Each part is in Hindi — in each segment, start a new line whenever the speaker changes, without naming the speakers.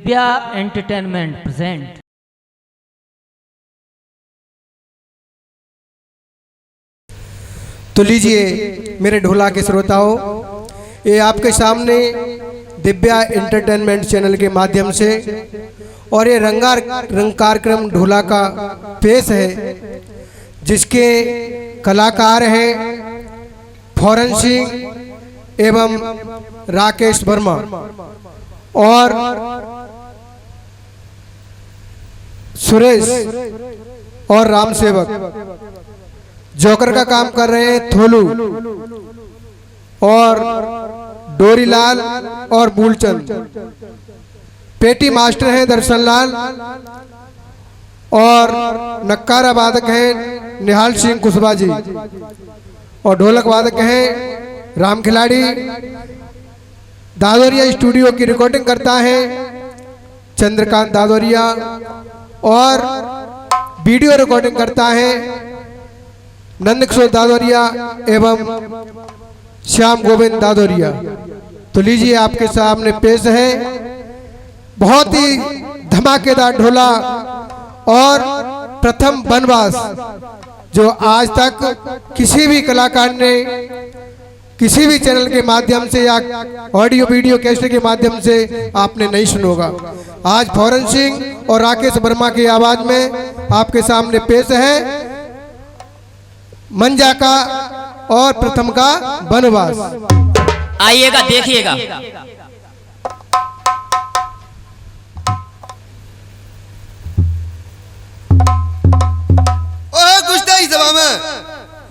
Divya entertainment present.
तो लीजिए मेरे ढोला के श्रोताओं, ये आपके सामने दिव्या एंटरटेनमेंट चैनल के माध्यम से और ये रंग कार्यक्रम ढोला का पेश है, जिसके कलाकार हैं फौरन सिंह एवं राकेश वर्मा और सुरेश और राम सेवक। जोकर का काम कर रहे हैं थोलू और डोरीलाल और मूलचंद। पेटी मास्टर हैं दर्शनलाल और नक्कारा वादक हैं निहाल सिंह कुशवाहा जी और ढोलक वादक हैं राम खिलाड़ी। दादोरिया स्टूडियो की रिकॉर्डिंग करता है चंद्रकांत दादोरिया और वीडियो रिकॉर्डिंग करता है नंदकिशोर दादोरिया एवं श्याम गोविंद दादोरिया। तो लीजिए आपके सामने पेश है बहुत ही धमाकेदार ढोला और प्रथम वनवास, जो आज तक किसी भी कलाकार ने किसी भी चैनल के माध्यम से या ऑडियो वीडियो कैसेट के माध्यम से आपने नहीं सुना होगा। आज फौरन सिंह और राकेश वर्मा की आवाज में आपके सामने पेश है मंजा का और प्रथम का वनवास।
आइएगा, देखिएगा।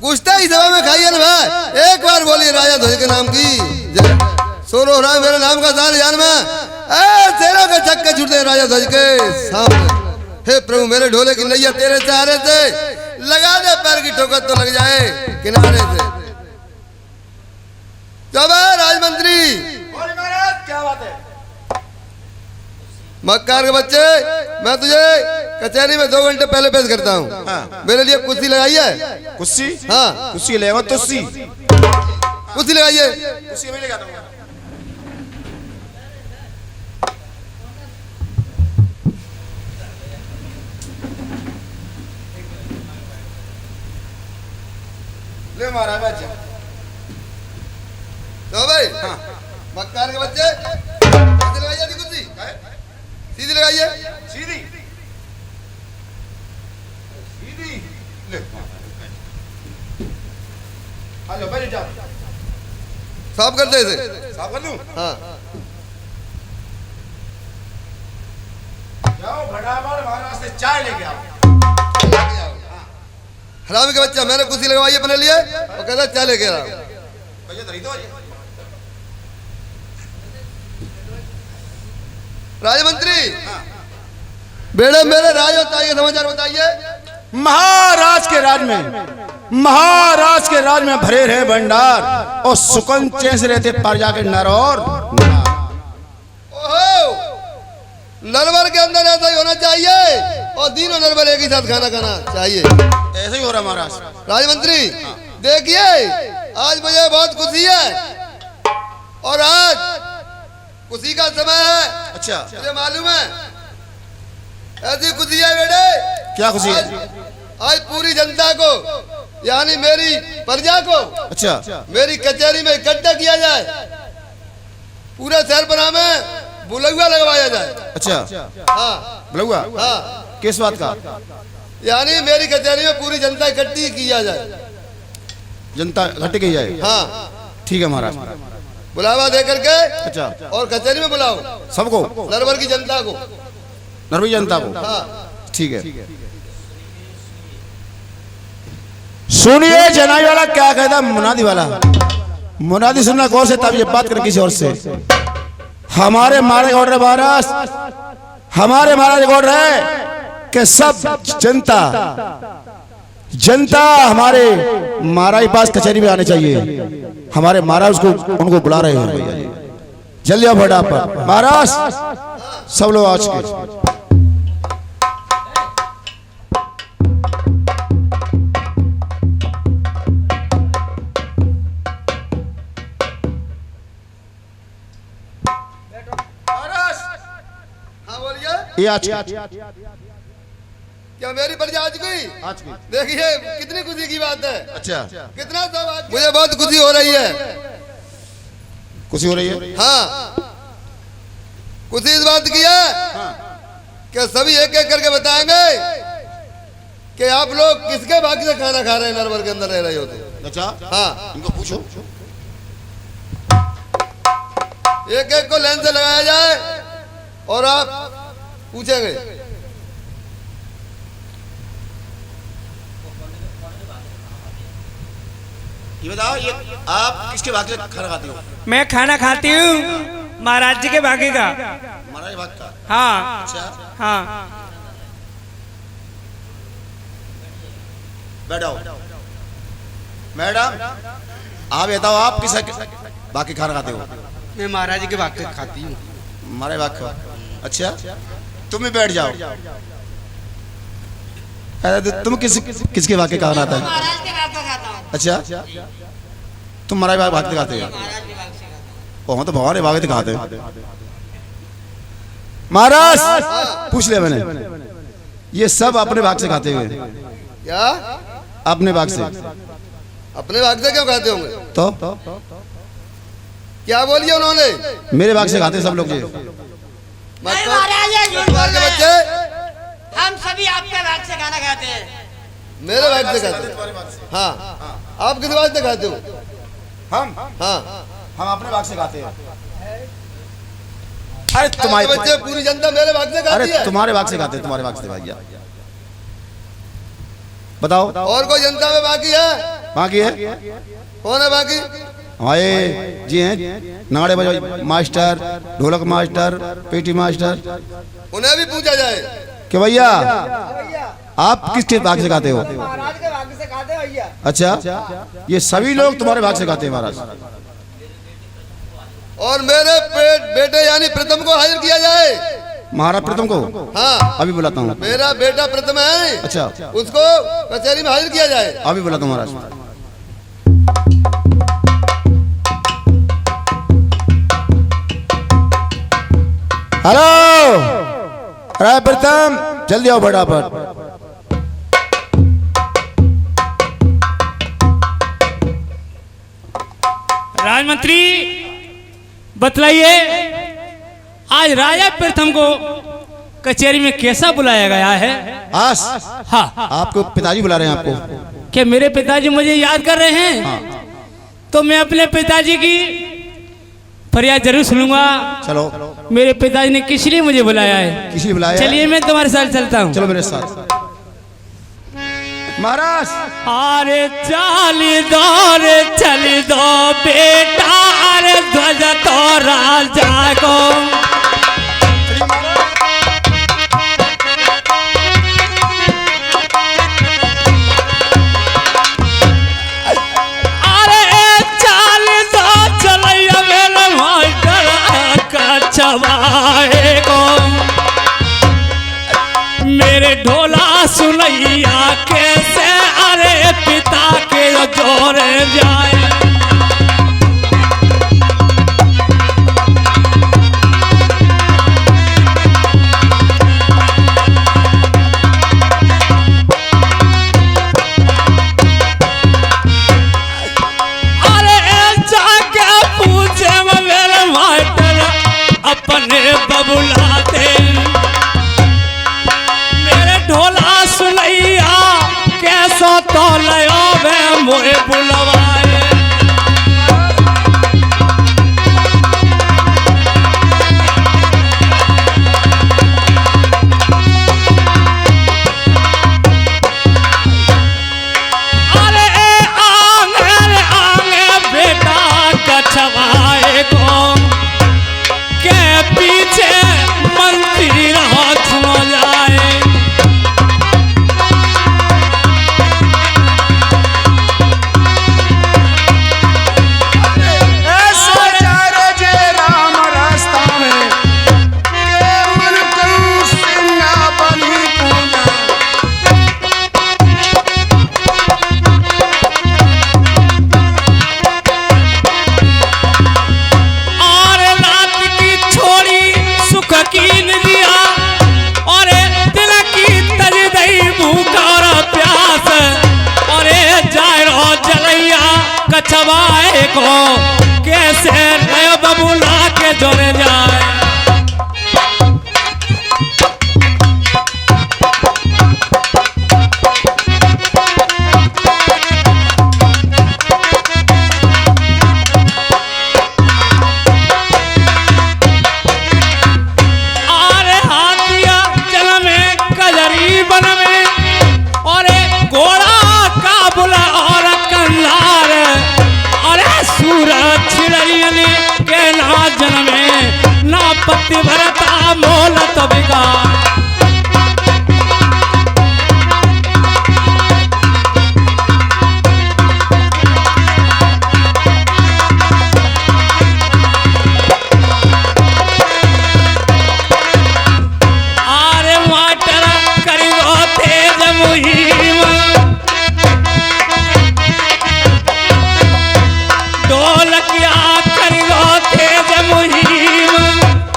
गुस्ताई सभा में खाइए ना भाई, एक बार बोलिए राजा ध्वज के नाम की सोलो रहा मेरे नाम का सारे जान में तेरा का चक्के छूटते हैं राजा ध्वज के सामने। हे प्रभु मेरे ढोले की नैया तेरे सहारे से लगा दे, पैर की ठोकर तो लग जाए किनारे से। जब राजमंत्री क्या बात है मक्कार के बच्चे, मैं तुझे कचहरी में 2 घंटे पहले पेश करता हूँ। हाँ। मेरे लिए कुर्सी लगाई है।
कुर्सी?
हाँ
कुर्सी ले तुस्सी
कुर्सी लगाइए।
कुर्सी मैं लगाता हूँ। ले मारा बच्चा।
तो भाई हाँ। मक्कार के बच्चे सीधी लगाइए कुर्सी, सीधी लगाइए।
सीधी सीधी ले आ जाओ बैठ जाओ।
साफ कर दे इसे।
साफ कर दूं?
हाँ
जाओ फटाफट महाराज से चाय लेके आओ।
हरामी के बच्चा, मैंने कुर्सी लगवाई अपने लिए और कहता चाय लेके आओ।
भैया धरी दो।
राजमंत्री बेड़े मेरे राज होता है, समाचार बताइए।
महाराज के राज में भरे रहे भंडार और सुकन चैन से रहते प्रजा के नर और
ओहो, नरवर के अंदर ऐसा ही होना चाहिए और तीनों नरवर एक ही साथ खाना खाना चाहिए।
ऐसे ही हो रहा महाराज।
राजमंत्री देखिए, आज मुझे बहुत खुशी है और आज खुशी का समय है।
अच्छा,
मुझे मालूम है ऐसी खुशी है बेटे।
क्या खुशी है?
आज पूरी जनता को यानी मेरी प्रजा को
अच्छा,
मेरी कचहरी में इकट्ठा किया जाए, पूरे शहर पर हमें बुलौआ लगवाया जाए।
अच्छा
हाँ
बुलौआ?
हाँ,
किस बात का?
यानी मेरी कचहरी में पूरी जनता इकट्ठी किया जाए।
जनता इकट्ठी की जाए?
हाँ
ठीक है महाराज।
बुलावा दे करके
अच्छा,
और कचहरी में बुलाओ
सबको?
नरवर की जनता को,
नरवी जनता को?
हाँ
ठीक है। सुनिए जनाई वाला क्या कहता, मुनादी वाला। मुनादी सुनना कौन से, तब ये बात कर किसी और से। हमारे मारे ऑर्डर है महाराज, हमारे महाराज ऑर्डर है कि सब जनता हमारे महाराज पास कचहरी में आने चाहिए। हमारे महाराज को उनको बुला रहे हैं, जल्दी आओ फटाफट महाराज। सब लोग आज के ये आज
क्या मेरी प्रजा आज गई? देखिए कितनी खुशी की बात है।
अच्छा,
कितना सौभाग्य, मुझे बहुत खुशी हो रही है।
खुशी हो रही है?
हाँ, खुशी इस बात की है कि सभी एक एक करके बताएंगे कि आप लोग किसके भाग्य से खाना खा रहे हैं, नरवर के अंदर रह रहे हो तो।
अच्छा,
हाँ,
इनको पूछो।
एक एक को लाइन से लगाया जाए और आप पूछेंगे।
ये बताओ, ये आप किसके भाग से खाना खाते हो?
मैं खाना खाती हूँ महाराज जी के भागे का।
महाराज भाग का?
हाँ
अच्छा,
हाँ।
बैठो। मैडम, आप बताओ, आप किस बाकी खाना खाते हो?
मैं महाराज जी के भाग से खाती हूँ।
हमारे भाग का? अच्छा, तुम भी बैठ जाओ। अरे तुम किसके भाग के खाना खाता है?
महाराज के भाग का खाता हूँ।
अच्छा, तुम हमारे भाग से खाते हो?
महाराज के भाग से खाता
हम तो भगवान भाग से खाते हैं। महाराज, पूछ लिया मैंने, ये सब अपने भाग से खाते हुए?
क्या
अपने भाग से?
अपने भाग से क्यों खाते होंगे?
तो
क्या बोलिए उन्होंने?
मेरे भाग से खाते सब लोग।
नहीं महाराज, ये झूठ बोल रहे
बच्चे
हैं। हम सभी आपके भाग से खाना खाते हैं।
मेरे भाग से खाते हो? हाँ, आप किस भाग से खाते हो?
हम
हाँ,
अपने भाग से खाते हैं। अरे तुम्हारे
बच्चे, पूरी जनता मेरे भाग से खाती
अरे
है।
तुम्हारे भाग से खाते हैं, तुम्हारे भाग से भैया। बताओ,
और कोई जनता में बाकी है?
बाकी है?
कौन है बाकी?
हमारे जी हैं, नाड़े बजाओ मास्टर, ढोलक मास्टर, पेटी मास्टर।
उन्हें भी पूछा जाए
कि भैया आप किसके भाग से खाते हो?
महाराज के भाग से खाते भैया।
अच्छा, ये सभी लोग तुम्हारे भाग से खाते हैं महाराज।
और मेरे बेटे यानी प्रथम को हाजिर किया जाए।
महाराज प्रथम को?
हाँ,
अभी बुलाता हूँ।
मेरा बेटा प्रथम है।
अच्छा,
उसको कचहरी में हाजिर किया जाए।
अभी बुलाता हूँ महाराज। हेलो, अरे प्रथम जल्दी आओ फटाफट।
राजमंत्री बतलाइए, आज राजा प्रथम को कचहरी में कैसा बुलाया गया है?
आस,
हाँ,
आपको पिताजी बुला रहे हैं आपको।
क्या मेरे पिताजी मुझे याद कर रहे हैं? तो मैं अपने पिताजी की फरियाद जरूर सुनूंगा।
चलो,
मेरे पिताजी ने किस लिए मुझे बुलाया है?
किसी ने बुलाया?
चलिए मैं तुम्हारे साथ चलता हूँ।
चलो मेरे साथ। महाराज,
अरे चाली दो रे चली दो बेटा, अरे ध्वज तो राजा को। अरे चाली दो चलैया मेरे मास्टर कछवाए को। मेरे ढोला सुनैया कैसे अरे पिता के जोरे जाए। अरे जाके पूछे मेरे मास्टर अपने बबुलाते। ढोला सुनैया कैसो तो लयो वे मोए बुलवाए। अरे आंगे आंगे बेटा कछवाए को के पीछे मंत्री हाथ में जाए। भक्ति भरता मोल तो बिगाड़। आरे माटर करियो तेज मुहिम, ढोलकिया करियो तेज मुहिम,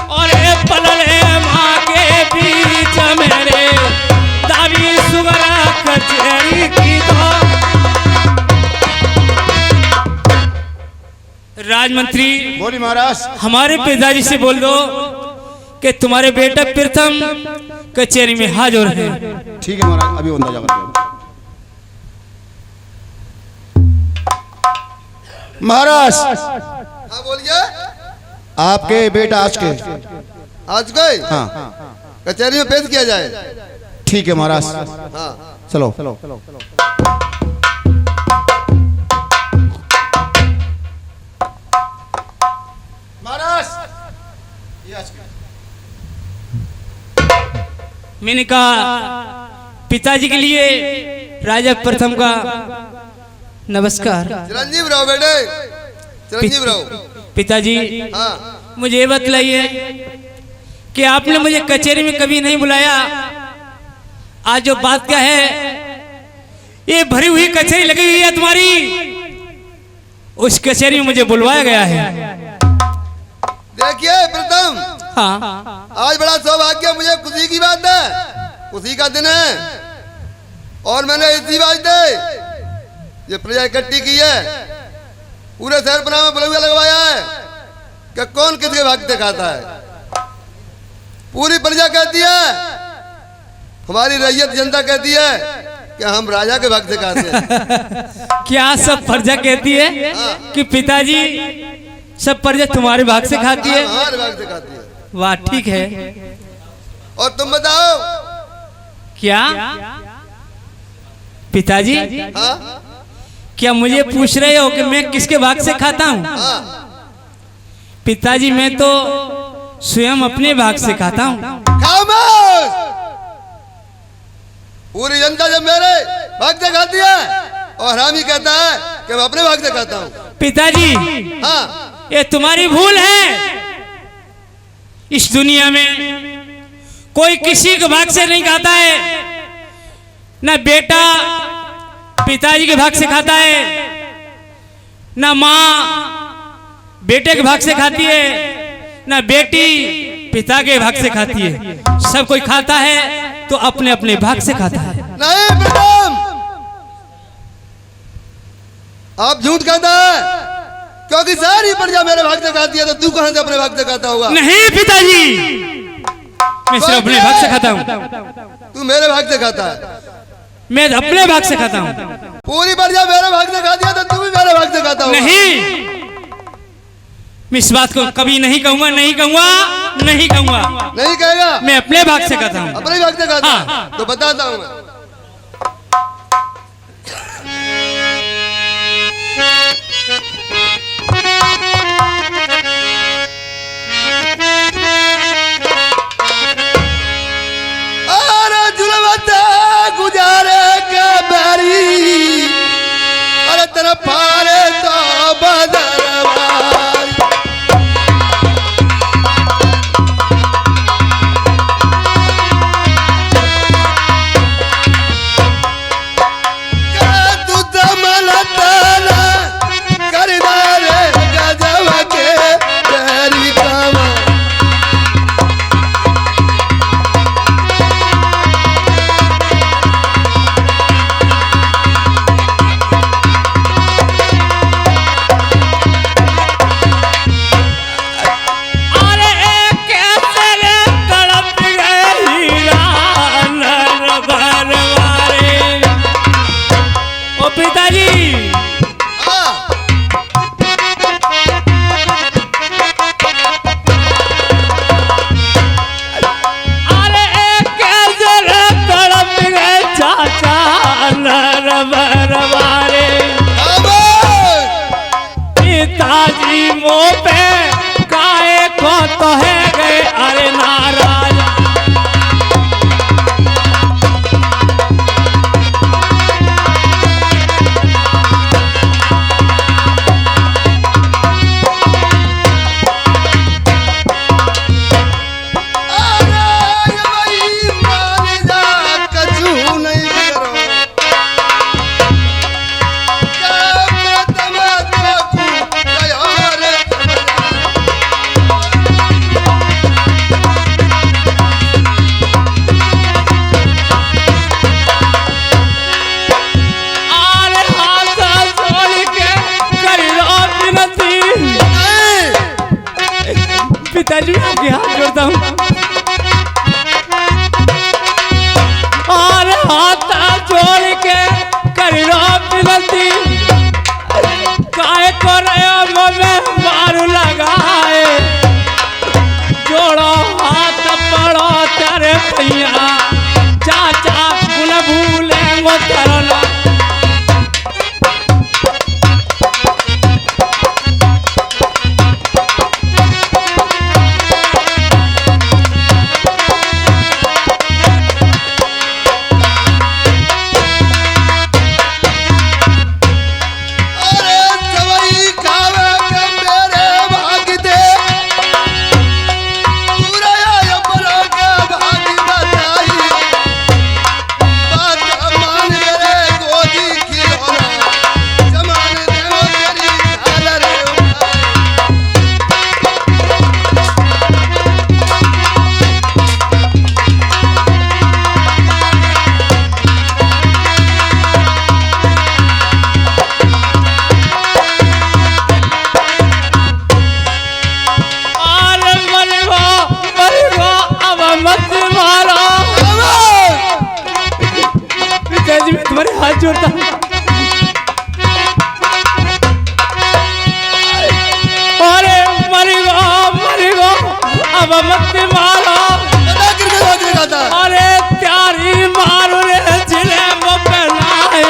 और ए पलले माँ के बीच मेरे दावी सुगरा कचहरी की दो। राजमंत्री
बोली महाराज।
हमारे पिताजी से बोल दो कि तुम्हारे बेटा प्रथम कचहरी में हाजिर है।
ठीक है महाराज, अभी अंदाजा करते हैं। महाराज
हाँ बोलिए।
आपके बेटा
आज गए
हाँ
कचहरी में पेश किया जाए।
ठीक है महाराज,
हाँ
चलो। महाराज
मैंने कहा पिताजी के लिए राजा प्रथम का नमस्कार।
चिरंजीव रहो बेटे, चिरंजीव रहो।
पिताजी
हाँ
मुझे ये बतलाइए कि आपने मुझे कचहरी में कभी नहीं बुलाया, आज जो बात क्या है, ये भरी हुई कचहरी लगी हुई है तुम्हारी, उस कचहरी में मुझे बुलवाया गया है।
देखिए प्रथम,
हाँ
आज बड़ा सौभाग्य, मुझे खुशी की बात है, खुशी का दिन है। और मैंने इसी वास्ते ये प्रजा इकट्ठी की है, पूरे शहर पर में बुलवा लगवाया है कि कौन किसके भक्त दिखाता है। पूरी प्रजा कहती है, हमारी रैयत जनता कहती है कि हम राजा के भक्त दिखाते हैं।
क्या सब प्रजा कहती है कि पिताजी सब प्रजा तुम्हारे भाग से खाती है?
हमारे भक्त दिखाती है।
वाह ठीक है।
और तुम बताओ
क्या पिताजी
हाँ
क्या मुझे पूछ रहे हो कि मैं किसके भाग से खाता हूँ?
हाँ
पिताजी मैं तो स्वयं अपने भाग से खाता हूँ।
खामोश! पूरी जनता जब मेरे भक्त दिखाती है और हम ही कहता है कि मैं अपने भक्त दिखाता हूँ।
पिताजी
हाँ
ये तुम्हारी भूल है। इस दुनिया में कोई किसी के भाग से नहीं खाता है, ना बेटा पिताजी के भाग से खाता है, ना माँ बेटे के भाग से खाती है, ना बेटी पिता के भाग से खाती है। सब कोई खाता है तो अपने अपने भाग से खाता है।
नहीं प्रणाम, आप झूठ कहता है, क्योंकि सारी प्रजा मेरे भक्त दिखाती है, तो तू कहां से अपने भक्त दिखाता होगा?
नहीं पिताजी, मैं सिर्फ अपने भाग से खाता हूँ।
तू मेरे भक्त दिखाता है।
मैं अपने भाग से खाता हूँ।
पूरी प्रजा मेरे भक्त दिखाती है, तो तू भी मेरे भक्त दिखाता होगा।
नहीं, मैं इस बात को कभी नहीं कहूंगा, नहीं कहूंगा, नहीं कहूंगा।
नहीं कहेगा?
मैं अपने भाग से कहता हूँ।
अपने भक्त दिखाता है?
हाँ।
तो बताता हूँ मैं। गुजारे के बैरी, अरे तेरा पारे तो बदलवाई। क्या तू दमन ताना करना रे गजब के बैरी कामा।
पिताजी मैं आपके हाथ जोड़ता हूँ और हाथ जोड़ के कर लो विनती काय को रहे में मारू लगाए जोड़ो हाथ पड़ो तेरे भैया चाचा गुन भूलेंगो तरला तुम्हारे हाथ जोड़ता हूँ अरे मरी गो अब मत मारो अरे त्यारी मारो रे जिले पहनाए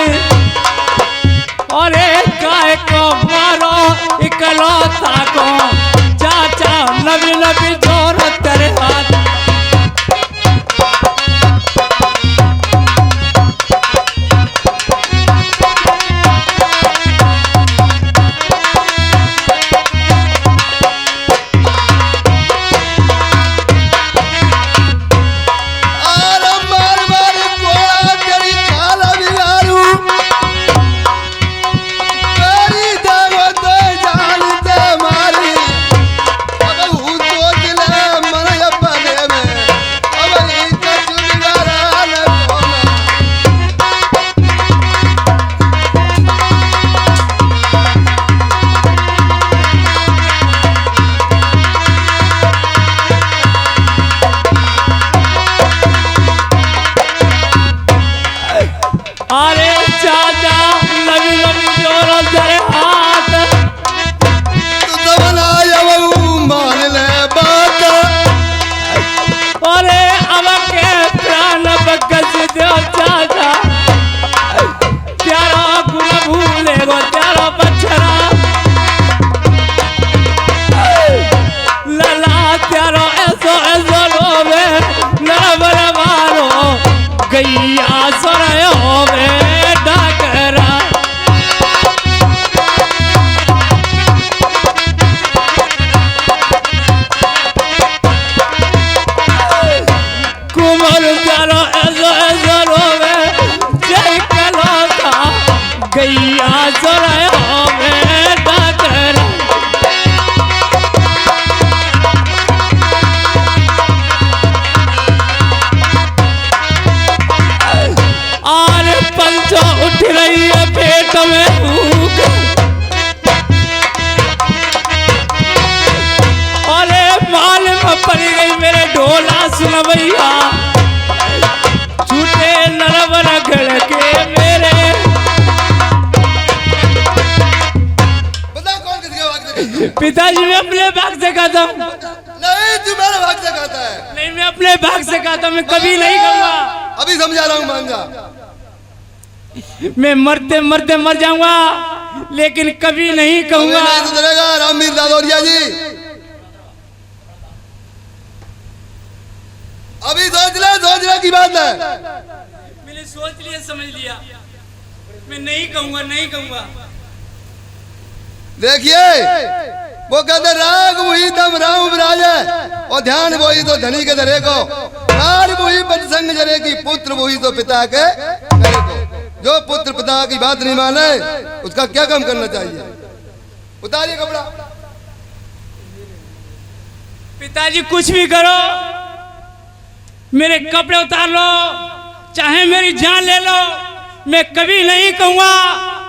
अरे काय को मारो इकलौता को चाचा नबी नबी जोर तेरे हाथ अरे चाचा नबी नबी जोरो तेरे हाथ
तो बनाया वो मान ले बात
अरे अब के प्राण बगस दो चाचा तेरा गुण भूले गो तेरा बछड़ा लला तेरा ऐसो रोवे नरबर मारो गैया सोरे होवे डाकरा कुमार तेरा ऐसो रोवे जय कलौता गैया सोरे होवे डाकरा और पंचो उठ रही है पेट में भूख अरे माल में पड़ गई मेरे ढोला सुन भैया झूठे नरवर गड़ के मेरे
बता कौन किसके भाग से
पिताजी मैं अपने भाग से खाता हूँ
नहीं तू मेरे भाग से खाता है
नहीं मैं अपने भाग से खाता हूँ मैं कभी नहीं कहूँगा
अभी समझा रहा हूँ मान जा
मैं मरते मरते मर जाऊंगा लेकिन कभी नहीं कहूंगा
नहीं सुधरेगा रामवीर दादोरिया जी अभी सोच ले की बात है
मैंने सोच लिया समझ लिया मैं नहीं कहूंगा
देखिए वो कहते राग वही तम राम राजा और ध्यान वही तो धनी के धरे को नार वही बजसंग जरे की पुत्र वही तो पिता के करे को जो पुत्र पिता की बात नहीं माने उसका क्या काम करना चाहिए उतारिए कपड़ा
पिताजी कुछ भी करो मेरे कपड़े उतार लो चाहे मेरी जान ले लो मैं कभी नहीं कहूंगा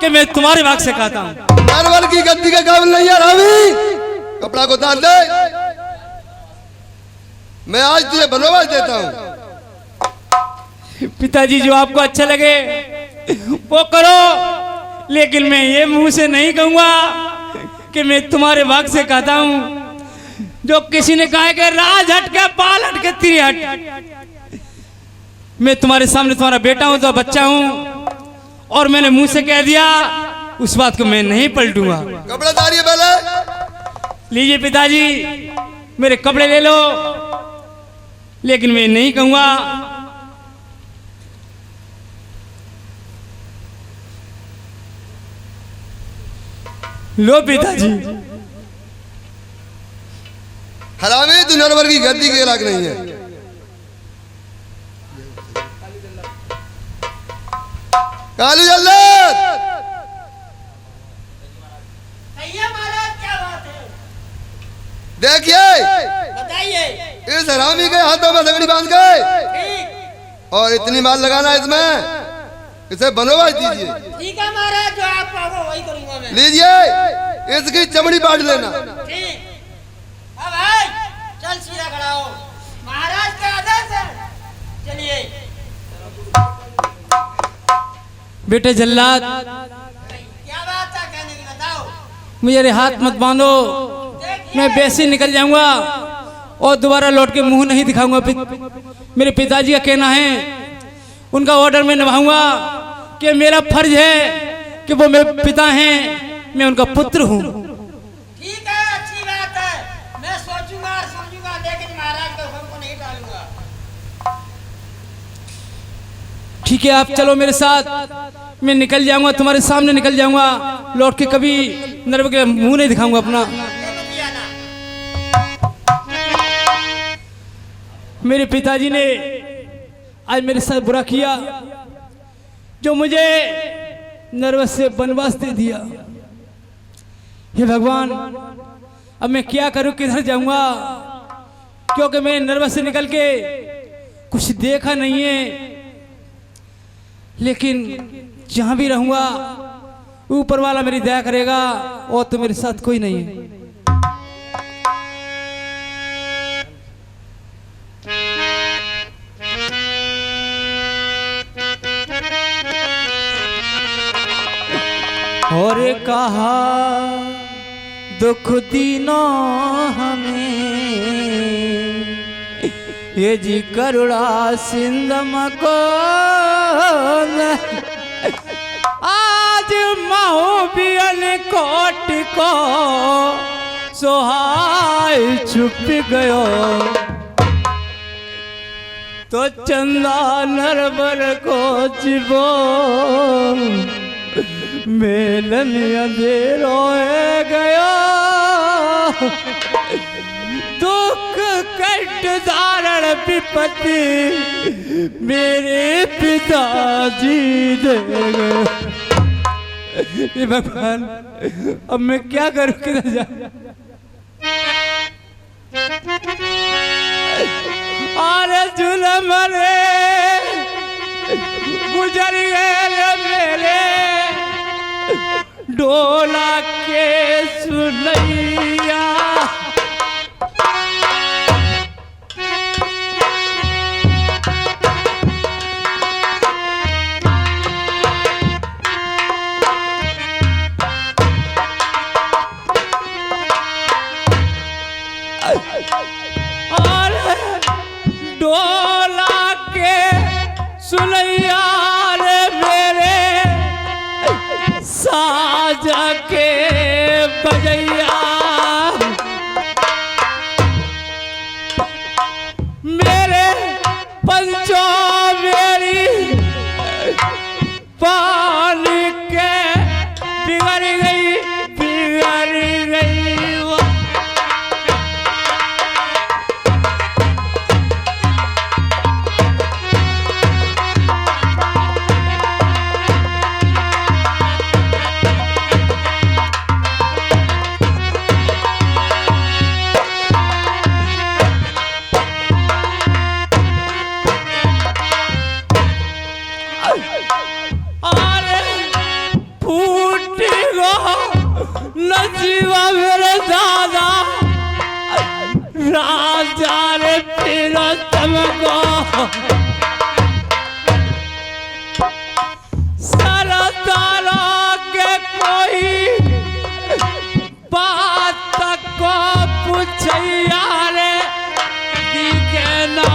कि मैं तुम्हारे भाग से खाता हूं
नरवर की गद्दी का काबिल नहीं है रावी कपड़ा को उतार दे मैं आज तुझे बनवास देता हूँ।
पिताजी जो आपको अच्छा लगे वो करो, लेकिन मैं ये मुंह से नहीं कहूंगा कि मैं तुम्हारे भाग से कहता हूं। जो किसी ने कहा है कि राज हट के पाल हट के तिरी हट, मैं तुम्हारे सामने तुम्हारा बेटा हूं तो बच्चा हूं, और मैंने मुंह से कह दिया, उस बात को मैं नहीं पलटूंगा।
कपड़ा उतारिए पहले।
लीजिए पिताजी मेरे कपड़े ले लो, लेकिन मैं नहीं कहूंगा। लो पिताजी।
हरामी तू नरवर की गद्दी के लायक नहीं है। कालू जल्लद
भैया महाराज क्या बात है?
देखिए
बताइए।
इस हरामी के हाथों में लगड़ी बांध के
ठीक
और इतनी माल लगाना इसमें, इसे बनवास दीजिए।
ठीक है महाराज, जो आप कहो वही करूंगा मैं।
लीजिए इसकी चमड़ी बांट लेना।
ठीक। अब भाई चल सीधा खड़ा हो, महाराज का आदेश है। चलिए।
बेटे जल्लाद,
क्या बात है कहने की, बताओ।
मेरे हाथ मत बांधो, मैं वैसे ही निकल जाऊंगा और दोबारा लौट के मुंह नहीं दिखाऊंगा। मेरे पिताजी का कहना है, उनका ऑर्डर मैं निभाऊंगा कि मेरा फर्ज है कि वो मेरे पिता हैं, मैं उनका पुत्र हूँ।
ठीक है, अच्छी बात है, मैं सोचूंगा और समझूंगा, लेकिन महाराज के हुक्म को नहीं टालूंगा।
ठीक है, आप चलो मेरे साथ, मैं निकल जाऊंगा, तुम्हारे सामने निकल जाऊंगा, लौट के कभी नर्व के मुंह नहीं दिखाऊंगा अपना। मेरे पिताजी ने आज मेरे साथ बुरा किया, जो मुझे नर्वस से बनवास दे दिया। हे भगवान, अब मैं क्या करूं, किधर जाऊंगा, क्योंकि मैं नर्वस से निकल के कुछ देखा नहीं है, लेकिन जहां भी रहूंगा ऊपर वाला मेरी दया करेगा, और तो मेरे साथ कोई नहीं है। और कहा दुख दीनो हमें, ये जी करुणा सिंधम को आज महू बियन कोट को सोहाय छुप गयो, तो चंदा नरबर को जीवो मेलन अंधेरो गयो, दुख कट धारण विपत्ति मेरे पिताजी दे गए। ये भगवान, अब मैं क्या करूं, किधर जाऊं? अरे जुलम रे गुजर गए मेरे डोला के सुनैया, और डोला के सुनैया रे मेरे साजा के बजैया, मेरे पंचो मेरी पानी के बिगड़ गई बाजार फिर तुमको सरदारों के कोई बात को पूछिया रे दिखे ना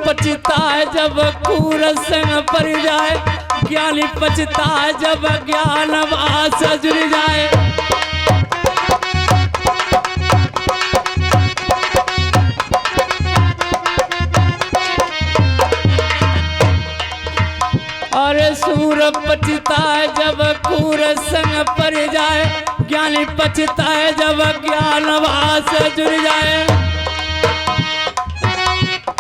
पचता है जब कूर संग पर जाए, ज्ञानी पचता है जब ज्ञान वास जुड़ जाए। अरे सूर पचता है जब कूर संग पर जाए, ज्ञानी पचता है जब ज्ञान वास जुड़ जाए।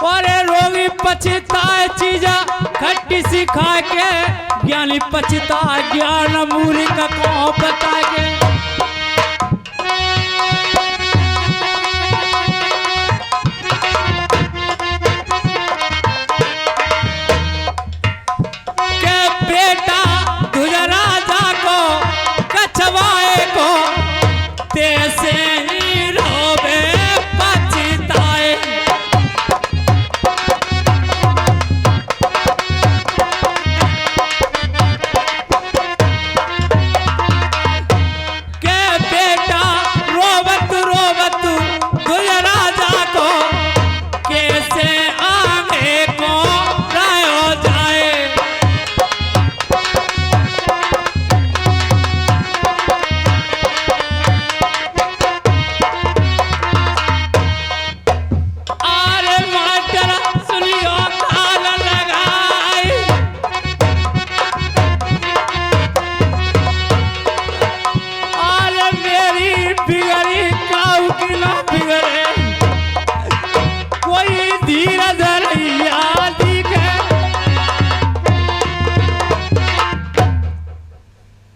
और रोगी पचता है चीजा खट्टी सी खा के, ज्ञानी पचता है ज्ञान मूली का को बता के। के बेटा तुझ राजा को कछवाए को तेसे ही रोबे पछताए। की ना बिगड़